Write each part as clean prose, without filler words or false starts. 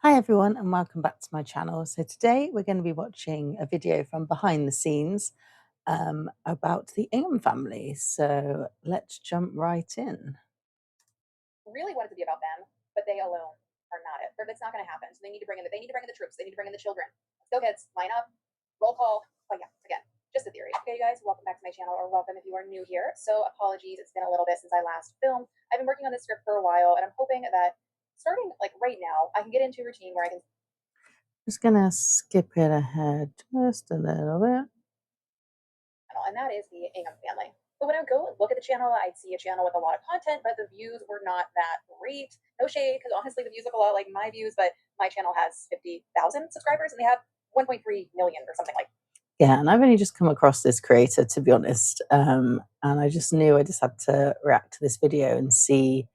Hi everyone and welcome back to my channel. So today we're going to be watching a video from behind the scenes about the Ingham family. So let's jump right in. Really want it to be about them, but they alone are not it. That's not going to happen. So they need to bring in the troops. They need to bring in the children. Let's go, kids. Line up. Roll call. Oh yeah, again, just a theory. Okay, you guys, welcome back to my channel, or welcome if you are new here. So apologies, it's been a little bit since I last filmed. I've been working on this script for a while, and I'm hoping that starting like right now, I can get into a routine where I can. Just going to skip it ahead just a little bit. And that is the Ingham family. But when I would go look at the channel, I'd see a channel with a lot of content, but the views were not that great. No shade, because honestly, the views look a lot like my views, but my channel has 50,000 subscribers and they have 1.3 million or something like. Yeah, and I've only just come across this creator, to be honest, and I just knew I just had to react to this video and see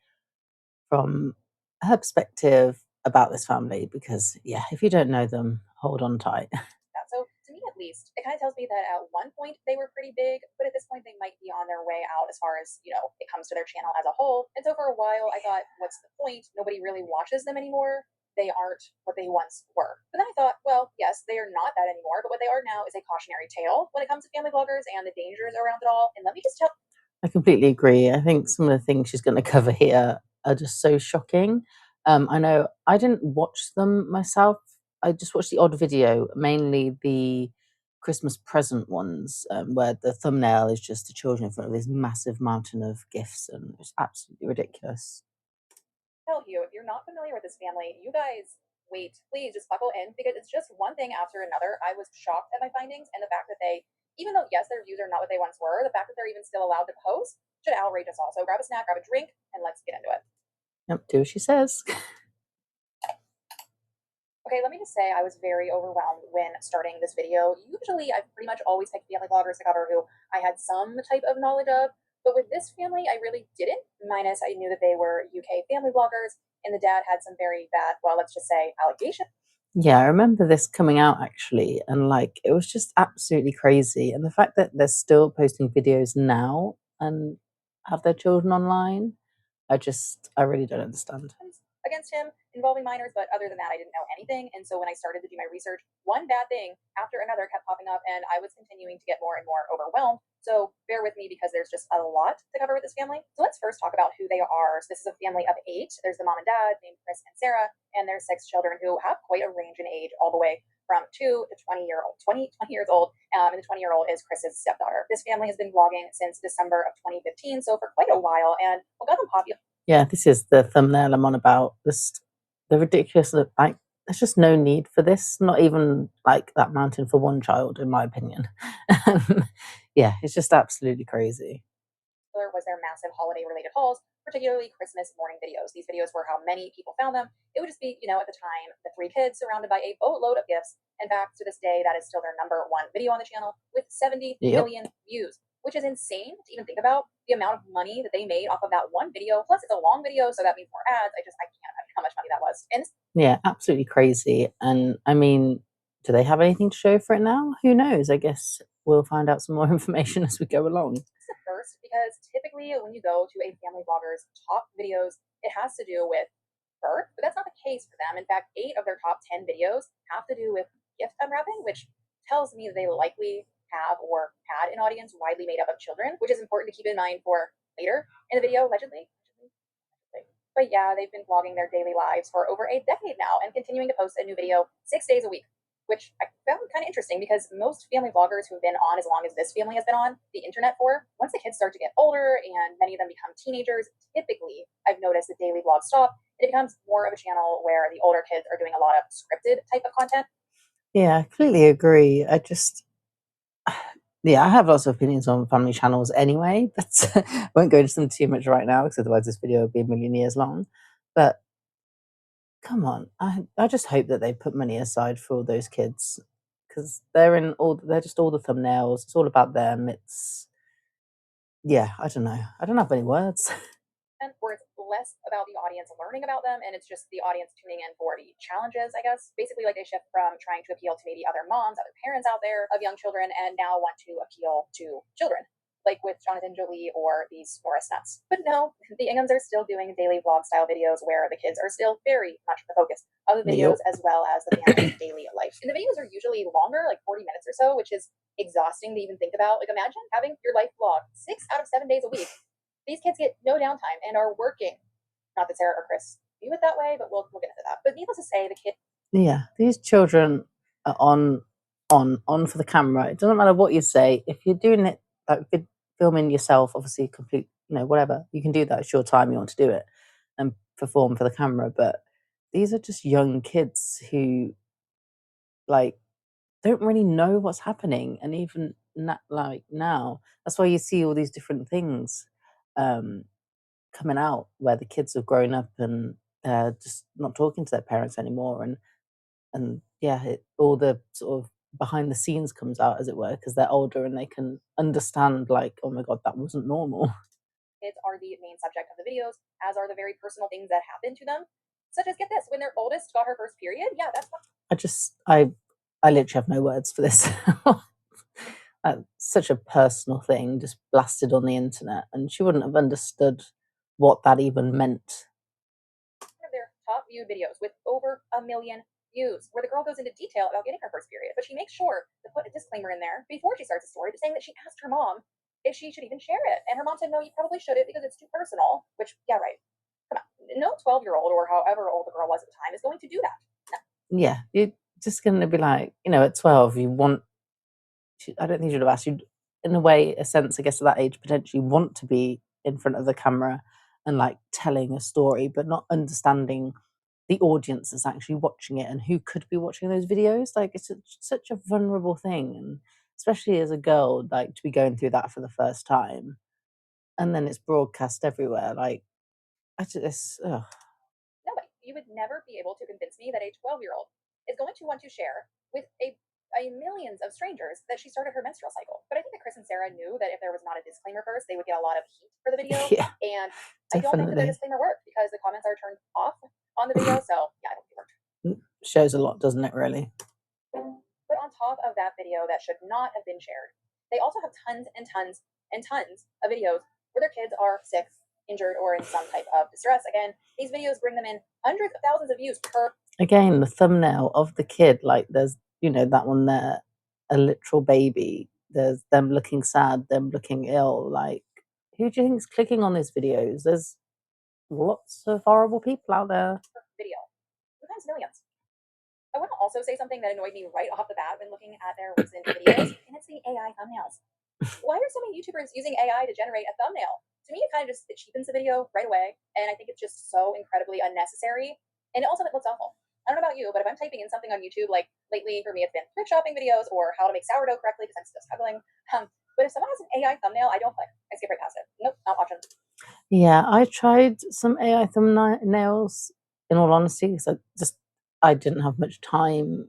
from her perspective about this family because, yeah, if you don't know them, hold on tight. That. So to me, at least, it kind of tells me that at one point they were pretty big, but at this point they might be on their way out as far as it comes to their channel as a whole. And so for a while, I thought, what's the point? Nobody really watches them anymore. They aren't what they once were. But then I thought, well, yes, they are not that anymore. But what they are now is a cautionary tale when it comes to family bloggers and the dangers around it all. And let me just tell. I completely agree. I think some of the things she's going to cover here are just so shocking. I know I didn't watch them myself. I just watched the odd video, mainly the Christmas present ones, where the thumbnail is just the children in front of this massive mountain of gifts, and it's absolutely ridiculous. Tell you, if you're not familiar with this family, you guys wait, please just buckle in because it's just one thing after another. I was shocked at my findings and the fact that they, even though yes, their views are not what they once were, the fact that they're even still allowed to post should outrage us all. So grab a snack, grab a drink, and let's get into it. Yep, do as she says. Okay, let me just say I was very overwhelmed when starting this video. Usually, I've pretty much always picked family bloggers to cover who I had some type of knowledge of, but with this family, I really didn't. Minus, I knew that they were UK family bloggers, and the dad had some very bad, well, let's just say, allegations. Yeah, I remember this coming out actually, and like it was just absolutely crazy. And the fact that they're still posting videos now and have their children online, I really don't understand. Against him involving minors, but other than that, I didn't know anything. And so when I started to do my research, one bad thing after another kept popping up, and I was continuing to get more and more overwhelmed. So bear with me because there's just a lot to cover with this family. So let's first talk about who they are. So this is a family of 8. There's the mom and dad named Chris and Sarah, and there's 6 children who have quite a range in age, all the way from 2 to 20 years old. And the 20-year-old is Chris's stepdaughter. This family has been vlogging since December of 2015, so for quite a while. And what got them popular. Yeah, this is the thumbnail I'm on about. This the ridiculous look like there's just no need for this, not even like that mountain for one child, in my opinion. Yeah, it's just absolutely crazy. Was their massive holiday related hauls, particularly Christmas morning videos. These videos were how many people found them. It would just be, at the time, the 3 kids surrounded by a boatload of gifts. In fact, to this day, that is still their number one video on the channel with 70 Yep. million views, which is insane to even think about the amount of money that they made off of that one video. Plus, it's a long video, so that means more ads. I can't imagine how much money that was. And Yeah, absolutely crazy. And I mean, do they have anything to show for it now? Who knows? I guess we'll find out some more information as we go along. it's the first because typically when you go to a family blogger's top videos, it has to do with birth, but that's not the case for them. In fact, 8 of their top 10 videos have to do with gift unwrapping, which tells me that they likely have or had an audience widely made up of children, which is important to keep in mind for later in the video, allegedly. But yeah, they've been vlogging their daily lives for over a decade now and continuing to post a new video 6 days a week, which I found kind of interesting because most family vloggers who've been on as long as this family has been on the internet for, once the kids start to get older and many of them become teenagers, typically I've noticed the daily vlogs stop. It becomes more of a channel where the older kids are doing a lot of scripted type of content. Yeah, I completely agree. Yeah, I have lots of opinions on family channels anyway, but I won't go into them too much right now because otherwise this video will be a million years long. But come on, I just hope that they put money aside for all those kids because they're just all the thumbnails. It's all about them. Yeah, I don't know. I don't have any words. Where it's less about the audience learning about them and it's just the audience tuning in for the challenges, I guess. Basically, like they shift from trying to appeal to maybe other moms, other parents out there of young children, and now want to appeal to children. like with Jonathan Jolie or these Morris nuts. But no, the Inghams are still doing daily vlog style videos where the kids are still very much the focus of the Yep. videos as well as the family's daily life. And the videos are usually longer, like 40 minutes or so, which is exhausting to even think about. Like imagine having your life vlog 6 out of 7 days a week. These kids get no downtime and are working. Not that Sarah or Chris view it that way, but we'll get into that. But needless to say, the kid. Yeah, these children are on for the camera. It doesn't matter what you say. If you're doing it like filming yourself, obviously complete, whatever. You can do that. It's your time. You want to do it and perform for the camera. But these are just young kids who like don't really know what's happening, and even like now, that's why you see all these different things um, coming out where the kids have grown up and just not talking to their parents anymore, and yeah, all the sort of behind the scenes comes out, as it were, because they're older and they can understand, like, oh my god, that wasn't normal. Kids are the main subject of the videos, as are the very personal things that happen to them. Such as, get this, when their oldest got her first period, yeah, that's what. I literally have no words for this. Such a personal thing, just blasted on the internet, and she wouldn't have understood what that even meant. One of their top viewed videos with over 1 million views, where the girl goes into detail about getting her first period, but she makes sure to put a disclaimer in there before she starts the story, saying that she asked her mom if she should even share it, and her mom said, "No, you probably shouldn't because it's too personal." Which, yeah, right. Come on, no 12-year-old or however old the girl was at the time is going to do that. No. Yeah, you're just gonna be like, at 12, you want. I don't think you should have asked you. In a way, a sense, I guess, at that age, potentially want to be in front of the camera and like telling a story, but not understanding the audience that's actually watching it and who could be watching those videos. Like, it's such a vulnerable thing, and especially as a girl, like to be going through that for the first time, and then it's broadcast everywhere. Like, I just, ugh. Nobody. You would never be able to convince me that a 12-year-old is going to want to share with a millions of strangers that she started her menstrual cycle. But I think that Chris and Sarah knew that if there was not a disclaimer first, they would get a lot of heat for the video. Yeah, And I don't think that their definitely. disclaimer worked because the comments are turned off on the video. So yeah, I don't think it worked. Shows a lot, doesn't it? Really. But on top of that video that should not have been shared, they also have tons and tons and tons of videos where their kids are sick, injured, or in some type of distress. Again, these videos bring them in hundreds of thousands of views per. Again, the thumbnail of the kid, like there's, that one there, a literal baby. There's them looking sad, them looking ill. Like, who do you think's clicking on these videos? There's lots of horrible people out there. Video, sometimes millions. I want to also say something that annoyed me right off the bat when looking at their recent videos, and it's the AI thumbnails. Why are so many YouTubers using AI to generate a thumbnail? To me, it kind of just it cheapens the video right away, and I think it's just so incredibly unnecessary. And also, it looks awful. I don't know about you, but if I'm typing in something on YouTube, like lately for me, it's been thrift shopping videos or how to make sourdough correctly because I'm still struggling. But if someone has an AI thumbnail, I don't click. I skip right past it. Nope, not watching. Yeah, I tried some AI thumbnails, in all honesty, because I didn't have much time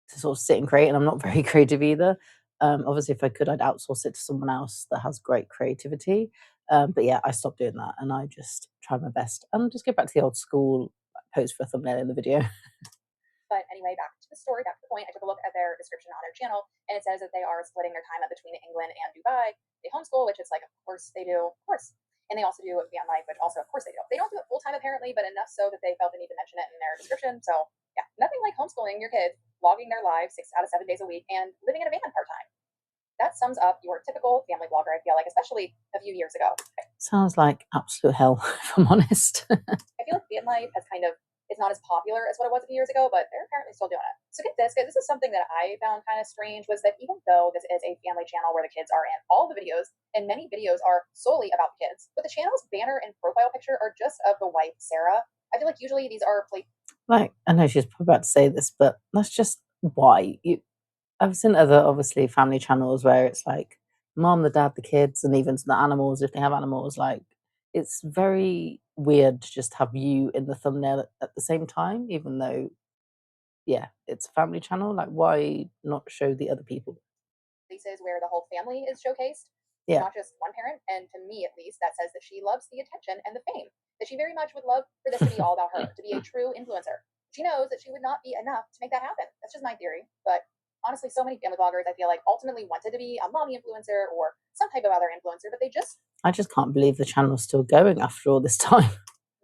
to sort of sit and create, and I'm not very creative either. Obviously, if I could, I'd outsource it to someone else that has great creativity. But yeah, I stopped doing that, and I just try my best and just go back to the old school, like, pose for a thumbnail in the video. But anyway, back to the story, back to the point. I took a look at their description on their channel, and it says that they are splitting their time up between England and Dubai. They homeschool, which is like, of course they do, of course. And they also do van life, which also, of course, they do. They don't do it full time apparently, but enough so that they felt the need to mention it in their description. So yeah, nothing like homeschooling your kids, vlogging their lives 6 out of 7 days a week, and living in a van part time. That sums up your typical family vlogger, I feel like, especially a few years ago. Sounds like absolute hell, if I'm honest. I feel like van life has kind of is not as popular as what it was a few years ago, but they're apparently still doing it. So get this, guys. This is something that I found kind of strange was that even though this is a family channel where the kids are in all the videos, and many videos are solely about the kids, but the channel's banner and profile picture are just of the wife, Sarah. I feel like usually these are Like, I know she's probably about to say this, but that's just why. I've seen other, obviously, family channels where it's like mom, the dad, the kids, and even the animals, if they have animals. Like, it's very weird to just have you in the thumbnail at the same time, even though, yeah, it's a family channel. Like, why not show the other people? places where the whole family is showcased, Yeah. not just one parent. And to me, at least, that says that she loves the attention and the fame. That she very much would love for this to be all about her, to be a true influencer. She knows that she would not be enough to make that happen. That's just my theory. But honestly, so many family bloggers, I feel like, ultimately wanted to be a mommy influencer or some type of other influencer, but they just I just can't believe the channel's still going after all this time.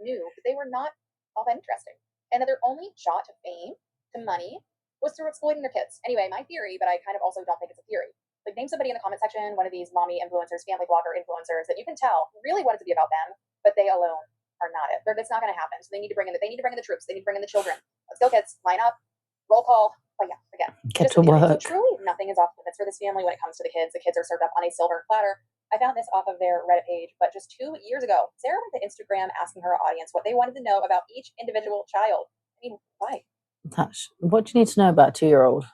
knew that they were not all that interesting, and that their only shot to fame, to money, was through exploiting their kids. Anyway, my theory, but I kind of also don't think it's a theory. Like, name somebody in the comment section, one of these mommy influencers, family blogger influencers that you can tell really wanted to be about them, but they alone are not it. It's not going to happen. So they need to bring in the troops. They need to bring in the children. Let's go, kids. Line up. Roll call. But yeah, again, Get just to a theory. So work. truly, nothing is off limits for this family when it comes to the kids. The kids are served up on a silver platter. I found this off of their Reddit page, but just 2 years ago, Sarah went to Instagram asking her audience what they wanted to know about each individual child. I mean, why? What do you need to know about a 2-year-old?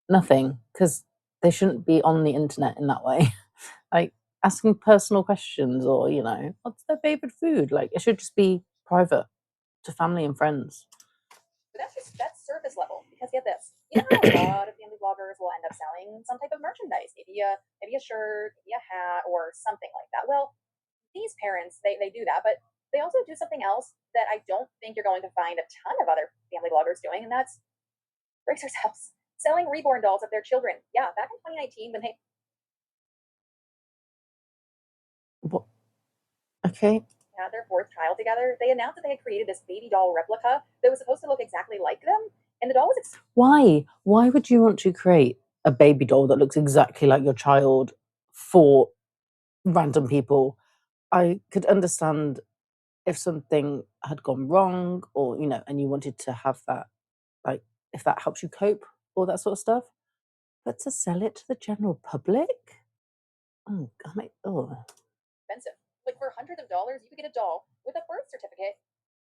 Nothing, because they shouldn't be on the internet in that way. Like, asking personal questions or, what's their favorite food? Like, it should just be private to family and friends. But that's surface level. Because get this, you know how a lot of family bloggers will end up selling some type of merchandise, maybe a shirt, maybe a hat, or something like that. Well, these parents they do that, but they also do something else that I don't think you're going to find a ton of other family bloggers doing, and that's brace yourselves, selling reborn dolls of their children. Yeah, back in 2019 when they What? Okay. had their fourth child together, they announced that they had created this baby doll replica that was supposed to look exactly like them, and the doll was Why? Why would you want to create a baby doll that looks exactly like your child for random people? I could understand if something had gone wrong or, and you wanted to have that, like, if that helps you cope, all that sort of stuff. But to sell it to the general public? Oh, expensive. Like for hundreds of dollars, you could get a doll with a birth certificate,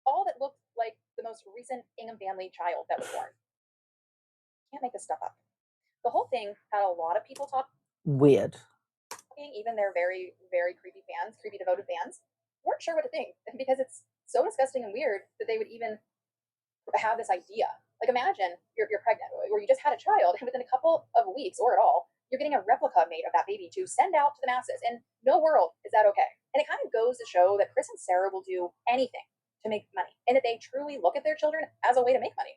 all that looked like the most recent Ingham family child that was born. Can't make this stuff up. The whole thing had a lot of people talking, weird. even their very, very creepy fans, creepy devoted fans, weren't sure what to think because it's so disgusting and weird that they would even have this idea. Like imagine you're pregnant or you just had a child and within a couple of weeks or at all, you're getting a replica made of that baby to send out to the masses. In no world is that okay. And it kind of goes to show that Chris and Sarah will do anything to make money and that they truly look at their children as a way to make money.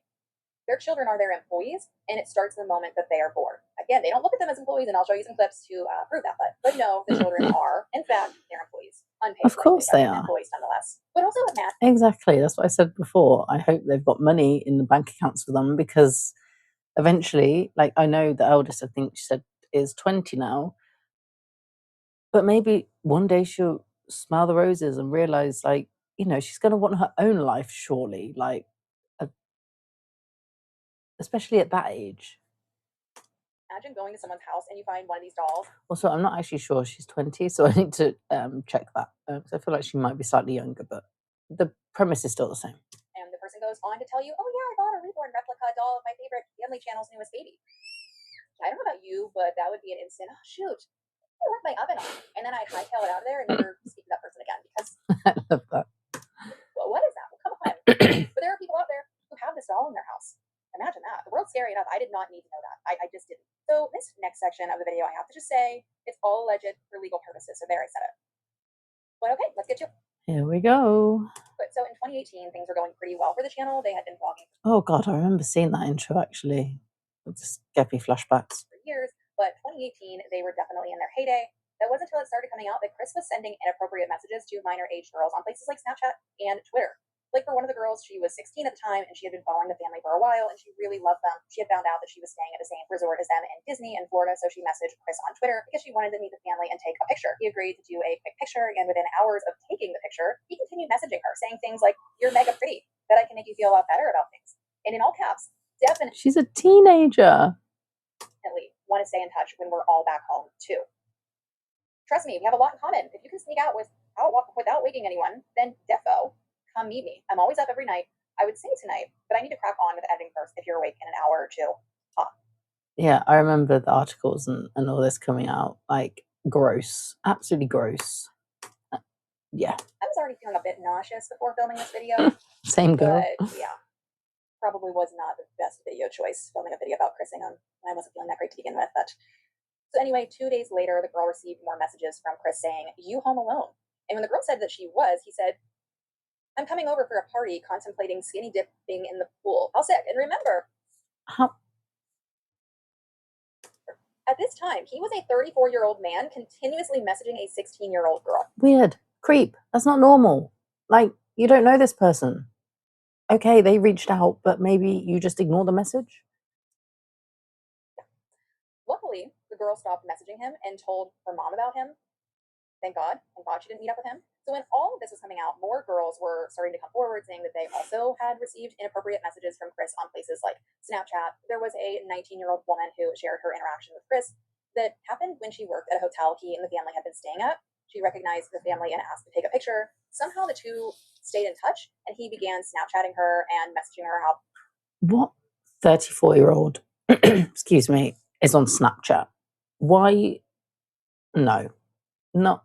Their children are their employees, and it starts the moment that they are born. Again, they don't look at them as employees, and I'll show you some clips to prove that. But no, the children are, in fact, their employees. Unpaid, Of course likely, they but are. employees nonetheless. But also with Matt. Exactly. That's what I said before. I hope they've got money in the bank accounts for them because eventually, like, I know the eldest, I think she said, is 20 now, but maybe one day she'll smell the roses and realize, like, she's going to want her own life, surely. Like, uh, especially at that age. Imagine going to someone's house and you find one of these dolls. Also, I'm not actually sure she's 20, so I need to check that. So I feel like she might be slightly younger, but the premise is still the same. And the person goes on to tell you, oh yeah, I bought a reborn replica doll of my favorite family channel's newest baby. I don't know about you, but that would be an instant, oh shoot, I left my oven on. And then I hightail it out of there and never speak to that person again because I love that. well, what is that? Well, come on. But there are people out there who have this doll in their house. Imagine that. The world's scary enough. I did not need to know that. I just didn't. So this next section of the video, I have to just say, it's all alleged for legal purposes. So there, I said it. But okay, let's get to it. Here we go. But so in 2018, things were going pretty well for the channel. They had been vlogging. Oh God, I remember seeing that intro actually. It just gave me flashbacks. For years, but 2018, they were definitely in their heyday. That wasn't until it started coming out that Chris was sending inappropriate messages to minor age girls on places like Snapchat and Twitter. Like for one of the girls, she was 16 at the time and she had been following the family for a while and she really loved them. She had found out that she was staying at the same resort as them in Disney in Florida, so she messaged Chris on Twitter because she wanted to meet the family and take a picture. He agreed to do a quick picture, and within hours of taking the picture, he continued messaging her, saying things like, "You're mega pretty, that I can make you feel a lot better about things." And in all caps, definitely. She's a teenager. Want to stay in touch when we're all back home too. Trust me, we have a lot in common. If you can sneak out without waking anyone, then defo, come meet me. I'm always up every night. I would say tonight, but I need to crack on with editing first if you're awake in an hour or two. Yeah, I remember the articles and all this coming out. Like, gross. Absolutely gross. Yeah. I was already feeling a bit nauseous before filming this video. Same girl. But yeah, probably was not the best video choice filming a video about Chris Ingham. I wasn't feeling that great to begin with, but so anyway, 2 days later, the girl received more messages from Chris saying, "You home alone?" And when the girl said that she was, he said, "I'm coming over for a party, contemplating skinny dipping in the pool. I'll sick. And remember, How time. He was a 34-year-old man continuously messaging a 16-year-old girl. Weird. Creep. That's not normal. Like, you don't know this person. Okay, they reached out, but maybe you just ignore the message. Luckily, the girl stopped messaging him and told her mom about him. Thank God. Thank God she didn't meet up with him. So when all of this was coming out, more girls were starting to come forward saying that they also had received inappropriate messages from Chris on places like Snapchat. There was a 19-year-old woman who shared her interaction with Chris that happened when she worked at a hotel he and the family had been staying at. She recognized the family and asked to take a picture. Somehow the two stayed in touch, and he began Snapchatting her and messaging her how. What 34-year-old, excuse me, is on Snapchat? Why? No. No.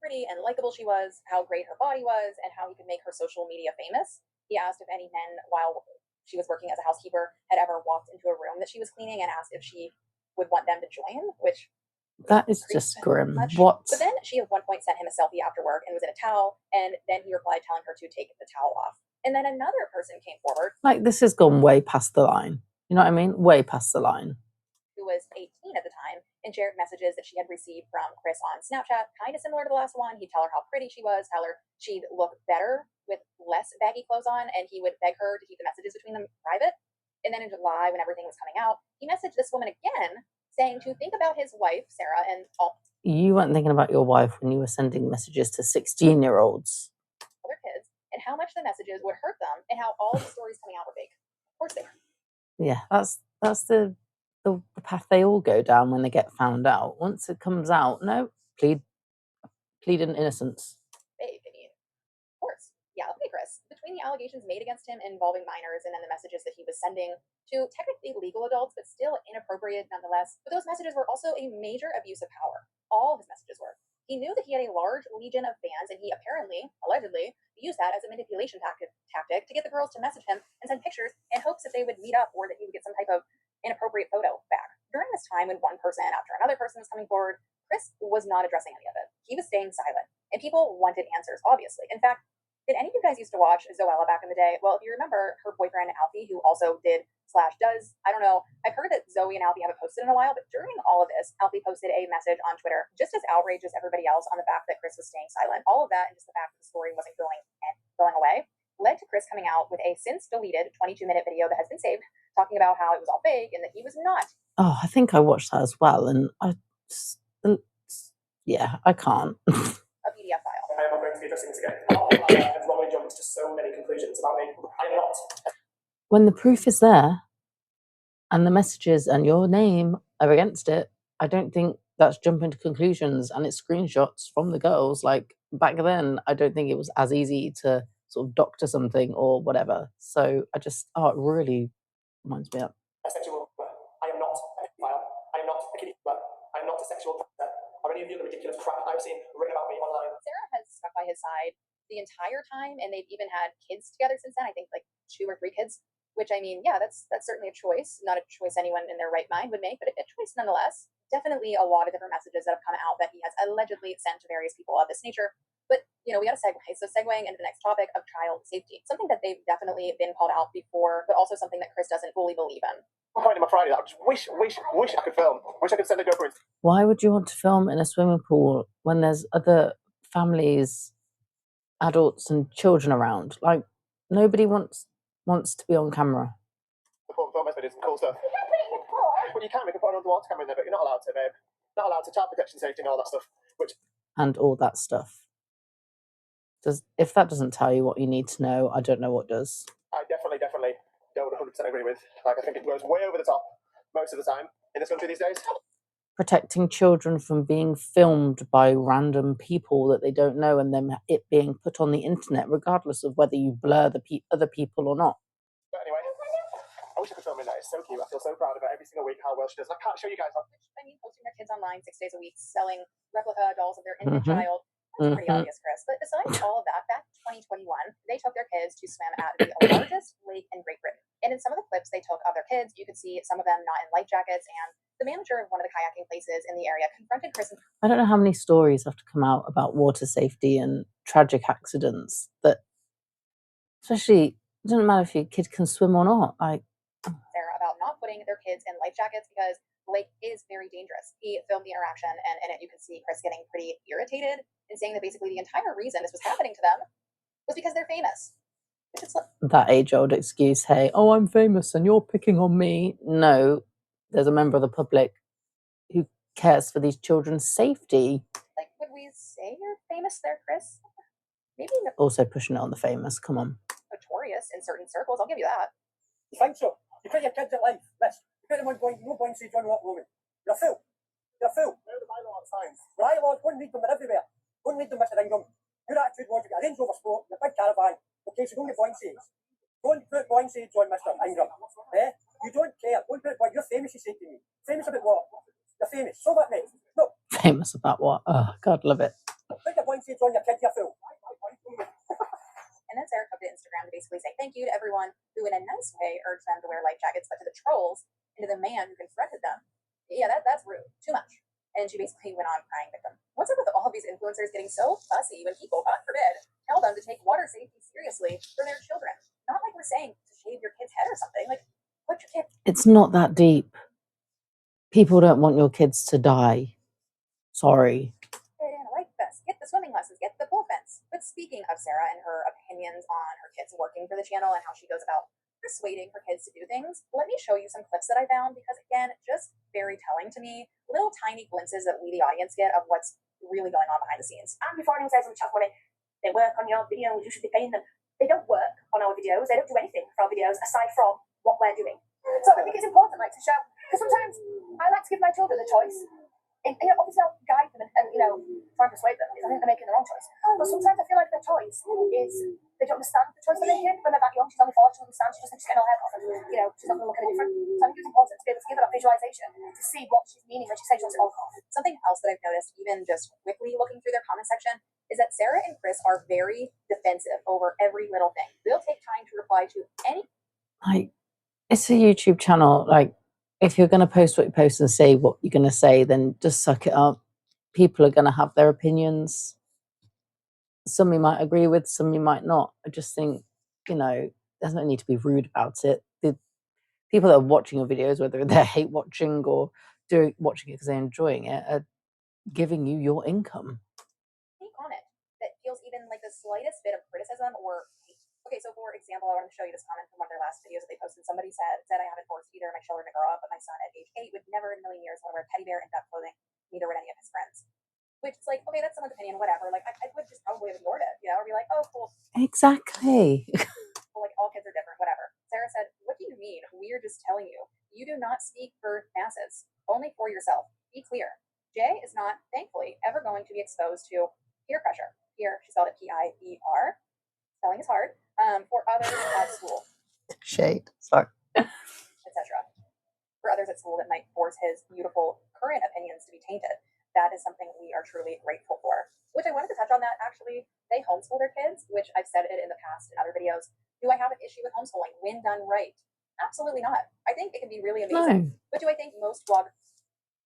Pretty and likable she was, how great her body was, and how he could make her social media famous. He asked if any men, while she was working as a housekeeper, had ever walked into a room that she was cleaning and asked if she would want them to join, which that is just grim. What? But then she at one point sent him a selfie after work and was in a towel, and then he replied telling her to take the towel off. And then another person came forward. Like, this has gone way past the line. You know what I mean? Way past the line. Who was 18 at the time and shared messages that she had received from Chris on Snapchat, kind of similar to the last one. He'd tell her how pretty she was, tell her she'd look better with less baggy clothes on, and he would beg her to keep the messages between them private. And then in July, when everything was coming out, he messaged this woman again saying to think about his wife, Sarah, and all. You weren't thinking about your wife when you were sending messages to 16-year-olds. Other kids, and how much the messages would hurt them, and how all the stories coming out were fake. Of course they were. Yeah, that's the path they all go down when they get found out. Once it comes out, no, plead in innocence. Fake, I mean, of course. Yeah, okay, Chris. Between the allegations made against him involving minors and then the messages that he was sending to technically legal adults, but still inappropriate nonetheless, but those messages were also a major abuse of power. All his messages were. He knew that he had a large legion of fans, and he apparently, allegedly, used that as a manipulation tactic to get the girls to message him and send pictures in hopes that they would meet up or that he would get some type of inappropriate photo back. During this time, when one person after another person was coming forward, Chris was not addressing any of it. He was staying silent, and people wanted answers, obviously. In fact, did any of you guys used to watch Zoella back in the day? Well, if you remember her boyfriend Alfie, who also did/does, I don't know. I've heard that Zoe and Alfie haven't posted in a while, but during all of this, Alfie posted a message on Twitter, just as outraged as everybody else on the fact that Chris was staying silent. All of that, and just the fact that the story wasn't going away, led to Chris coming out with a since deleted 22-minute video that has been saved, talking about how it was all fake and that he was not. Oh, I think I watched that as well, and yeah, I can't. A PDF file. I am not going to be addressing this again. I have wrongly jumped to so many conclusions about me. I am not. When the proof is there and the messages and your name are against it, I don't think that's jumping to conclusions, and it's screenshots from the girls. Like, back then, I don't think it was as easy to sort of doctor something or whatever. So it really winds me up. A sexual. I am not a pedophile. I am not a kiddie. I am not a sexual predator. Or any of the other ridiculous crap I've seen written about me online. Sarah has stuck by his side the entire time, and they've even had kids together since then. I think like 2 or 3 kids, which, I mean, yeah, that's certainly a choice. Not a choice anyone in their right mind would make, but a choice nonetheless. Definitely a lot of different messages that have come out that he has allegedly sent to various people of this nature. But, we got to segue. So segueing into the next topic of child safety, something that they've definitely been called out before, but also something that Chris doesn't fully believe in. I'm finding my Friday that I just wish I could film. Wish I could send a GoPro in. Why would you want to film in a swimming pool when there's other families, adults and children around? Like, nobody wants to be on camera. The film videos and cool stuff. But you can put an underwater camera in there, but you're not allowed to, babe. Not allowed to, child protection, safety, and all that stuff. And all that stuff. If that doesn't tell you what you need to know, I don't know what does. I definitely don't 100% agree with. Like, I think it goes way over the top most of the time in this country these days. Protecting children from being filmed by random people that they don't know, and then it being put on the internet, regardless of whether you blur the other people or not. But anyway, I wish I could film in that. It's so cute. I feel so proud of it every single week how well she does. I can't show you guys. Posting their kids online 6 days a week, selling replica dolls of their infant child. That's pretty obvious, Chris. But besides all of that, back in 2021, they took their kids to swim at the largest lake in Great Britain. And in some of the clips they took of their kids, you could see some of them not in life jackets, and the manager of one of the kayaking places in the area confronted Chris. I don't know how many stories have to come out about water safety and tragic accidents that, especially, it doesn't matter if your kid can swim or not. Sarah about not putting their kids in life jackets because like is very dangerous. He filmed the interaction, and in it you can see Chris getting pretty irritated and saying that basically the entire reason this was happening to them was because they're famous. That age-old excuse, hey, oh, I'm famous and you're picking on me. No, there's a member of the public who cares for these children's safety. Like, would we say you're famous there, Chris? Maybe also pushing it on the famous. Come on. Notorious in certain circles, I'll give you that. You think so? You put your kids at life, this. You put them on going, no going to say John Watt Logan. You're a fool. You're a fool. Where are the bylaws signs? Bylaws, go and read them, they're everywhere. Go and read them, Mr. Ingham. Your attitude was, you got a Range Rover Sport, your big caravan. Okay, so go and get Boyne-Sage. Go and put Boyne-Sage on, Mr. Ingham. Eh? You don't care. Go and put it Boyne. You're famous, you say to me. Famous about what? You're famous. So what next? No. Famous about what? Oh, God, love it. Put your Boyne-Sage on your kid, you're a fool. And then Sarah took to Instagram to basically say thank you to everyone who, in a nice way, urged them to wear life jackets, but to the trolls and to the man who confronted them, yeah, that's rude. Too much. And she basically went on crying victim. What's up with all of these influencers getting so fussy when people, God forbid, tell them to take water safety seriously for their children? Not like we're saying to shave your kid's head or something. Like, put your kid. It's not that deep. People don't want your kids to die. Sorry. In a life vest, get the swimming lessons, get the pool fence. But speaking of Sarah and her opinions on her kids working for the channel and how she goes about persuading her kids to do things, let me show you some clips that I found because, again, just very telling to me. Little tiny glimpses that we, the audience, get of what's really going on behind the scenes. And before anyone says, which money, they work on your videos, you should be paying them. They don't work on our videos. They don't do anything for our videos aside from what we're doing. So I think it's important, like, to show, because sometimes I like to give my children the choice. And obviously I'll guide them and try and persuade them because I think they're making the wrong choice. But sometimes I feel like their choice is they don't understand the choice they're making. When they're that young, she's only 4, she doesn't understand, she just thinks she's getting her hair cut and she's not going to look any different. So I think it's important to be able to give her that visualization to see what she's meaning when she says she wants it all cut. Something else that I've noticed, even just quickly looking through their comment section, is that Sarah and Chris are very defensive over every little thing. They'll take time to reply to any. Like, it's a YouTube channel. Like, if you're going to post what you post and say what you're going to say, then just suck it up. People are going to have their opinions. Some you might agree with, some you might not. I just think, there's no need to be rude about it. The people that are watching your videos, whether they're hate watching or watching it because they're enjoying it, are giving you your income. Any comment that feels even like the slightest bit of criticism or hate. Okay, so for example, I want to show you this comment from one of their last videos that they posted. Somebody said I haven't forced either of my children to grow up, but my son at age 8 would never in a million years want to wear teddy bear and duck clothing. Neither would any of his friends. Which is like, okay, that's someone's opinion, whatever. Like, I would just probably have ignored it, or be like, oh, cool. Exactly. Well, like, all kids are different, whatever. Sarah said, what do you mean? We're just telling you. You do not speak for masses, only for yourself. Be clear. Jay is not, thankfully, ever going to be exposed to peer pressure. Peer, she spelled it P-I-E-R. Spelling is hard. For others at school. Shade. Sorry. Etc. For others at school that might force his beautiful current opinions to be tainted. That is something we are truly grateful for. Which I wanted to touch on that, actually. They homeschool their kids, which I've said it in the past in other videos. Do I have an issue with homeschooling when done right? Absolutely not. I think it can be really amazing. No. But do I think most bloggers...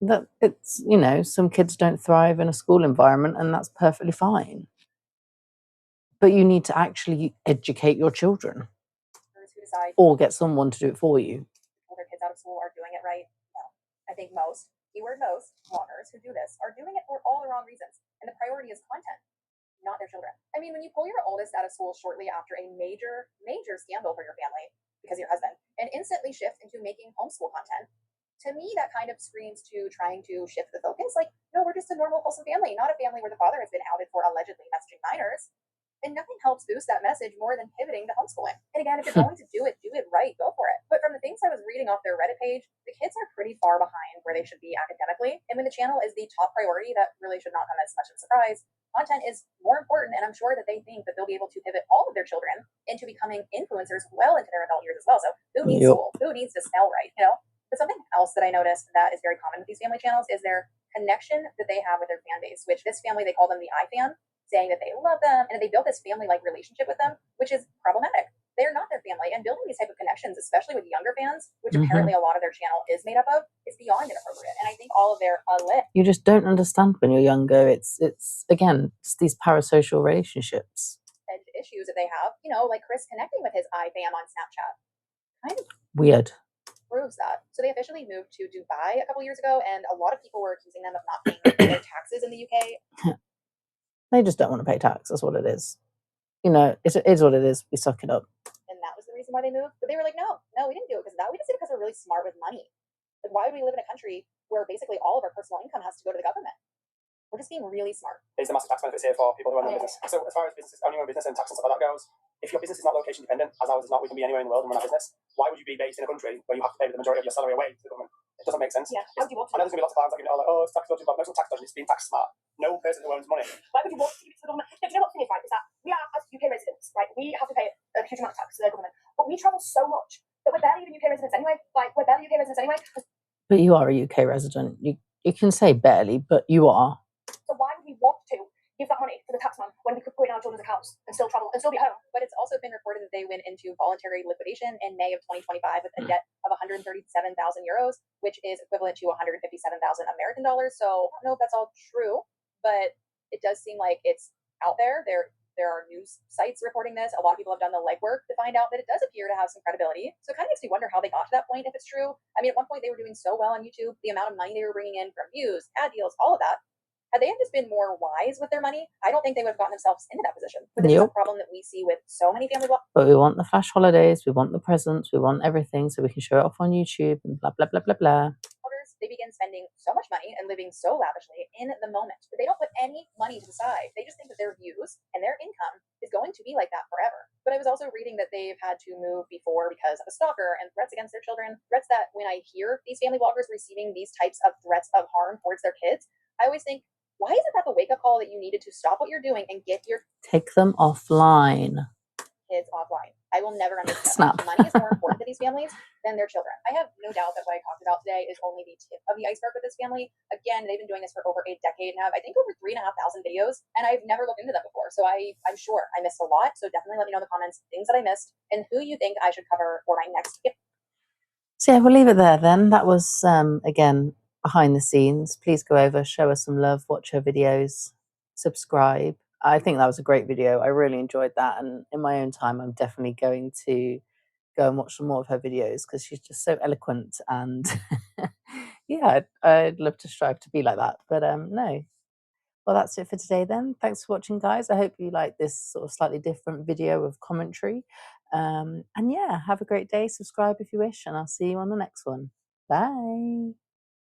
That it's, some kids don't thrive in a school environment, and that's perfectly fine. But you need to actually educate your children. Who decide or get someone to do it for you. Their kids out of school are doing it right? No. I think most, keyword most, bloggers who do this are doing it for all the wrong reasons. And the priority is content, not their children. I mean, when you pull your oldest out of school shortly after a major, major scandal for your family, because of your husband, and instantly shift into making homeschool content, to me, that kind of screams to trying to shift the focus. Like, no, we're just a normal, wholesome family, not a family where the father has been outed for allegedly messaging minors. And nothing helps boost that message more than pivoting to homeschooling. And again, if you're going to do it right, go for it. But from the things I was reading off their Reddit page, the kids are pretty far behind where they should be academically. And when the channel is the top priority, that really should not come as much of a surprise. Content is more important, and I'm sure that they think that they'll be able to pivot all of their children into becoming influencers well into their adult years as well. So who needs school? Who needs to spell right? But something else that I noticed that is very common with these family channels is their connection that they have with their fan base, which this family, they call them the iFam, saying that they love them and they built this family-like relationship with them, which is problematic. They're not their family, and building these type of connections, especially with younger fans, which apparently a lot of their channel is made up of, is beyond inappropriate. And I think all of their you just don't understand when you're younger. It's again, it's these parasocial relationships. Issues that they have, like Chris connecting with his iFam on Snapchat. Kind of weird. proves that. So they officially moved to Dubai a couple years ago, and a lot of people were accusing them of not paying their taxes in the UK. They just don't want to pay tax. That's what it is. You know, it is what it is. We suck it up. And that was the reason why they moved. But they were like, no, we didn't do it because of that. We just did it because we're really smart with money. Like, why would we live in a country where basically all of our personal income has to go to the government? We're just being really smart. There's the massive tax benefits here for people who own their business. So as far as businesses owning your own business and tax and stuff like that goes, if your business is not location dependent, as ours is not, we can be anywhere in the world and run our business. Why would you be based in a country where you have to pay the majority of your salary away to the government? It doesn't make sense. Yeah, how do you want to? I know there's going to be lots of times like, like, oh, it's tax dodging, but no, it's not tax dodging, it's being tax smart. No person who owns money. Why would you want to give it to the government? No, do you know what the thing is, right? Is that we are, as UK residents, right, we have to pay a huge amount of tax to the government, but we travel so much that we're barely even UK residents anyway. Like, we're barely UK residents anyway. But you are a UK resident. You can say barely, but you are. So why would we want to give that money to the taxman when we could put in our children's accounts and still travel and still be home? But it's also been reported that they went into voluntary liquidation in May of 2025 with a debt of 137,000 euros, which is equivalent to 157,000 American dollars. So I don't know if that's all true, but it does seem like it's out there. There are news sites reporting this. A lot of people have done the legwork to find out that it does appear to have some credibility. So it kind of makes me wonder how they got to that point, if it's true. I mean, at one point they were doing so well on YouTube, the amount of money they were bringing in from views, ad deals, all of that. Had they just been more wise with their money, I don't think they would have gotten themselves into that position. But this is a problem that we see with so many family bloggers. But we want the flash holidays, we want the presents, we want everything so we can show it off on YouTube and blah, blah, blah, blah, blah. They begin spending so much money and living so lavishly in the moment, but they don't put any money to the side. They just think that their views and their income is going to be like that forever. But I was also reading that they've had to move before because of a stalker and threats against their children. Threats that when I hear these family bloggers receiving these types of threats of harm towards their kids, I always think, why isn't that the wake-up call that you needed to stop what you're doing and get your Take them offline. Kids offline? I will never understand. Snap. Money is more important to these families than their children. I have no doubt that what I talked about today is only the tip of the iceberg with this family. Again, they've been doing this for over a decade and have, I think, over 3,500 videos, and I've never looked into them before. So I'm sure I missed a lot. So definitely let me know in the comments things that I missed and who you think I should cover for my next gift. So yeah, we'll leave it there then. That was, again, behind the scenes. Please go over, show us some love, watch her videos, subscribe. I think that was a great video. I really enjoyed that. And in my own time, I'm definitely going to go and watch some more of her videos because she's just so eloquent. And yeah, I'd love to strive to be like that. But no. Well, that's it for today then. Thanks for watching, guys. I hope you like this sort of slightly different video of commentary. And yeah, have a great day. Subscribe if you wish, and I'll see you on the next one. Bye.